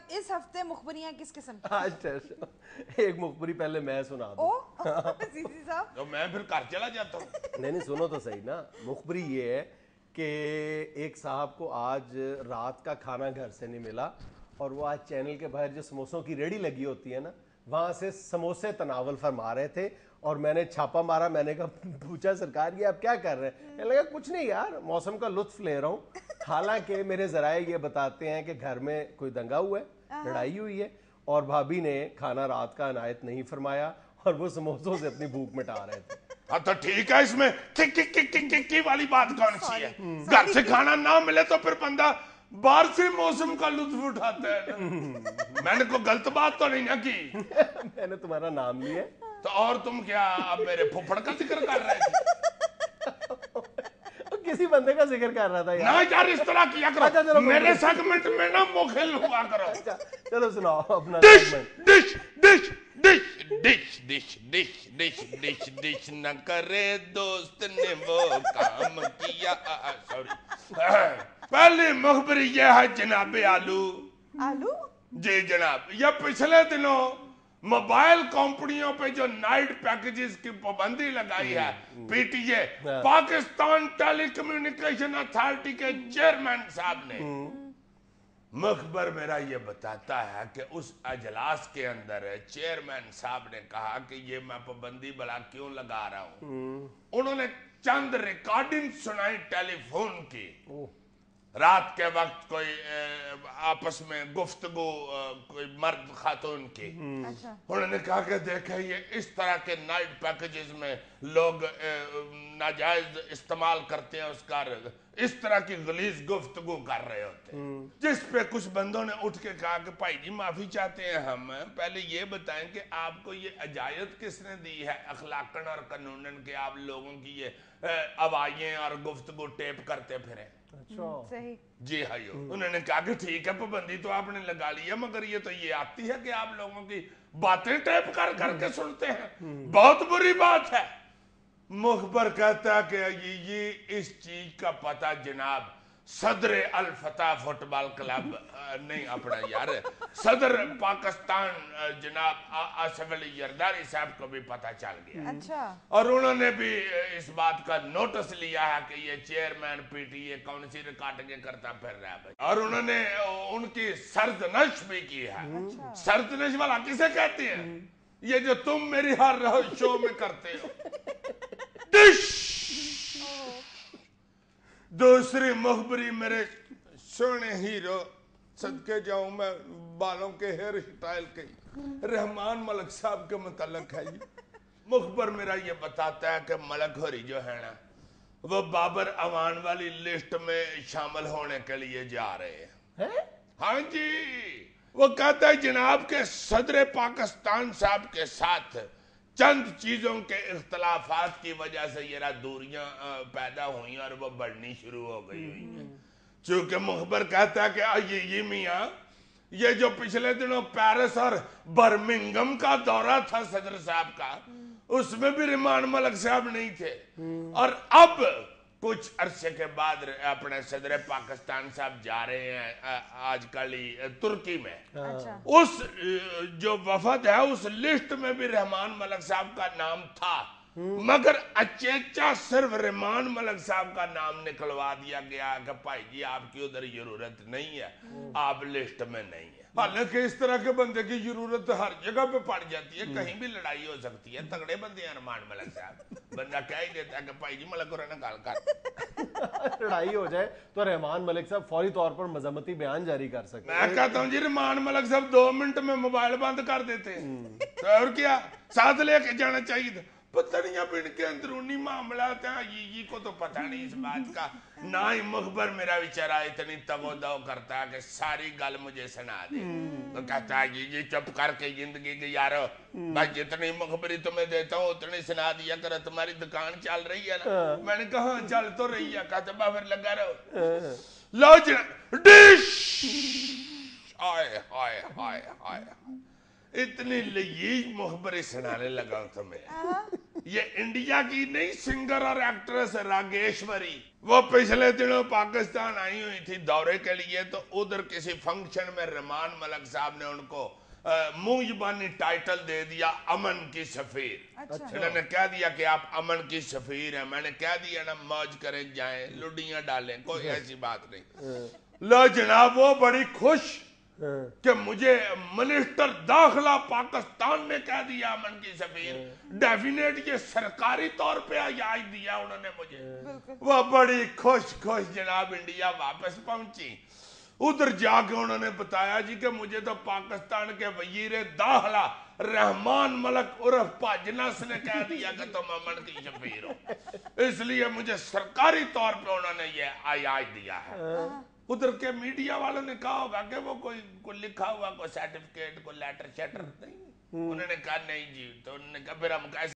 اس ہفتے مخبریاں کس قسم کی؟ اچھا ایک مخبری پہلے میں سنا دوں سیسی صاحب تو میں پھر گھر چلا جاتا ہوں. نہیں سنو تو صحیح نا. مخبری یہ ہے کہ ایک صاحب کو آج رات کا کھانا گھر سے نہیں ملا اور وہ آج چینل کے باہر جو سموسوں کی ریڑھی لگی ہوتی ہے نا وہاں سے سموسے تناول فرما رہے تھے اور میں نے چھاپا مارا. میں نے کہا پوچھا سرکار یہ آپ کیا کر رہے ہیں؟ کہنے لگا کچھ نہیں یار موسم کا لطف لے رہا ہوں. حالانکہ میرے ذرائع یہ بتاتے ہیں کہ گھر میں کوئی دنگا ہوا ہے, لڑائی ہوئی ہے اور بھابھی نے کھانا رات کا عنایت نہیں فرمایا اور وہ سموسوں سے اپنی بھوک مٹا رہے تھے. ہاں تو ٹھیک ہے, اس میں کی والی بات کون سی ہے؟ گھر سے کھانا نہ ملے تو پھر بندہ باہر سے موسم کا لطف اٹھاتا ہے. میں نے کوئی غلط بات تو نہیں نہ کی. میں نے تمہارا نام لیا تو اور تم کیا اب میرے پھپھڑ کا ذکر کر رہے تھے؟ کسی بندے کا ذکر کر رہا تھا نہ یار اس طرح کیا کرو, میرے سیگمنٹ میں نہ مخل ہوا کرو. چلو سناؤ اپنا dish dish dish dish dish dish dish dish dish dish نہ کرے دوست نے وہ کام کیا. سوری, پہلی مخبری یہ ہے جناب آلو. آلو جی جناب, یہ پچھلے دنوں موبائل کمپنیوں پہ جو نائٹ پیکیجز کی پابندی لگائی ہے P T A Pakistan telecommunication authority کے چیئرمین صاحب نے, مخبر میرا یہ بتاتا ہے کہ اس اجلاس کے اندر چیئرمین صاحب نے کہا کہ یہ میں پابندی بلا کیوں لگا رہا ہوں. انہوں نے چند ریکارڈنگ سنائی ٹیلی فون کی, رات کے وقت کوئی آپس میں گفتگو کوئی مرد خاتون کی. انہوں نے کہا کہ دیکھیں یہ اس طرح کے نائٹ پیکیجز میں لوگ ناجائز استعمال کرتے ہیں, اس کا اس طرح کی غلیظ گفتگو کر رہے ہوتے ہیں. جس پہ کچھ بندوں نے اٹھ کے کہا کہ بھائی جی معافی چاہتے ہیں ہم, پہلے یہ بتائیں کہ آپ کو یہ اجازت کس نے دی ہے اخلاقاً اور قانوناً کہ آپ لوگوں کی یہ آوازیں اور گفتگو ٹیپ کرتے پھریں؟ جی ہائیو, انہوں نے کہا کہ ٹھیک ہے پابندی تو آپ نے لگا لی ہے مگر یہ تو یہ آتی ہے کہ آپ لوگوں کی باتیں ٹیپ کر کر کے سنتے ہیں, بہت بری بات ہے. مخبر کہتا ہے کہ یہ اس چیز کا پتہ جناب صدر الفتح فٹ بال کلب نہیں اپنا یار صدر پاکستان جناب آصف علی یرداری صاحب کو بھی پتہ چل گیا. اچھا, اور انہوں نے بھی اس بات کا نوٹس لیا ہے کہ یہ چیئرمین پی ٹی اے کون سی ریکارڈنگیں کرتا پھر رہا ہے, اور انہوں نے ان کی سردنش بھی کی ہے. سردنش والا کسے کہتے ہیں؟ یہ جو تم میری ہر شو میں کرتے ہو. ڈش دوسری مخبری میرے سونے ہیرو صدقے جاؤں میں بالوں کے ہیئر سٹائل کے رحمان ملک صاحب کے متعلق ہے. مخبر میرا یہ بتاتا ہے کہ ملک ہوری جو ہے نا وہ بابر اوان والی لسٹ میں شامل ہونے کے لیے جا رہے ہیں. ہاں جی, وہ کہتا ہے جناب کے صدر پاکستان صاحب کے ساتھ چند چیزوں کے اختلافات کی وجہ سے یہ دوریاں پیدا ہوئی اور وہ بڑھنی شروع ہو گئی ہوئی ہیں. چونکہ مخبر کہتا ہے کہ یہ میاں یہ جو پچھلے دنوں پیرس اور برمنگم کا دورہ تھا صدر صاحب کا, اس میں بھی رحمان ملک صاحب نہیں تھے, اور اب کچھ عرصے کے بعد اپنے صدر پاکستان صاحب جا رہے ہیں آج کل ترکی میں. اس جو وفد ہے اس لسٹ میں بھی رحمان ملک صاحب کا نام تھا, مگر اچیچا صرف رحمان ملک صاحب کا نام نکلوا دیا گیا کہ بھائی جی آپ کی ادھر ضرورت نہیں ہے, آپ لسٹ میں نہیں ہے. حالانکہ اس طرح کے بندے کی ضرورت ہر جگہ پہ پڑ جاتی ہے, کہیں بھی لڑائی ہو سکتی ہے. تگڑے بندے ہیں رحمان ملک صاحب, بندہ کہہ ہی دیتا ہے کہ بھائی جی ملک کو رہنا گال کر. لڑائی ہو جائے تو رحمان ملک صاحب فوری طور پر مذمتی بیان جاری کر سکتے ہیں. میں کہتا ہوں جی رحمان ملک صاحب 2 منٹ میں موبائل بند کر دیتے ہیں, تو اور کیا ساتھ لے کے جانا چاہیے تھا. پتہ نہیں اب ان کے اندرونی معاملات ہیں, یہ کو تو پتہ نہیں اس بات کا. نہ ہی مخبر میرا بیچارہ اتنی تگ و دو کرتا ہے کہ ساری گل مجھے سنا دے. تو کہتا ہے یہ چپ کر کے زندگی کی یارو بھائی جتنی مخبری تمہیں دیتا ہوں اتنی سنا دیا کر, تمہاری دکان چل رہی ہے نا. میں نے کہا چل تو رہی ہے, کہتے باہر لگا رہو. لو جناب ڈش, آئے ہائے ہائے ہائے, اتنی لذیذ مخبری سنانے لگا ہوں تمہیں. یہ انڈیا کی نئی سنگر اور ایکٹریس راگیشوری, وہ پچھلے دنوں پاکستان آئی ہوئی تھی دورے کے لیے, تو ادھر کسی فنکشن میں رحمان ملک صاحب نے ان کو منہ زبانی ٹائٹل دے دیا امن کی سفیر. انہوں نے کہہ دیا کہ آپ امن کی سفیر ہیں. میں نے کہہ دیا نا موج کریں جائیں لڈیاں ڈالیں, کوئی ایسی بات نہیں. لو جناب وہ بڑی خوش کہ مجھے منسٹر داخلہ پاکستان نے کہہ دیا امن کی سفیر. ڈیفینیٹ یہ سرکاری طور پہ آج دیا انہوں نے مجھے. وہ بڑی خوش جناب انڈیا واپس پہنچی. ادھر جا کے انہوں نے بتایا جی کہ مجھے تو پاکستان کے وزیر داخلہ رحمان ملک عرف پاجنس نے کہہ دیا کہ تم امن کی سفیر ہو, اس لیے مجھے سرکاری طور پہ انہوں نے یہ آج دیا ہے. ادھر کے میڈیا والوں نے کہا ہوگا کہ وہ کوئی لکھا ہوا کوئی سرٹیفکیٹ کوئی لیٹر شیٹر نہیں. انہوں نے کہا نہیں جی. تو انہوں نے کہا پھر ہم کیسے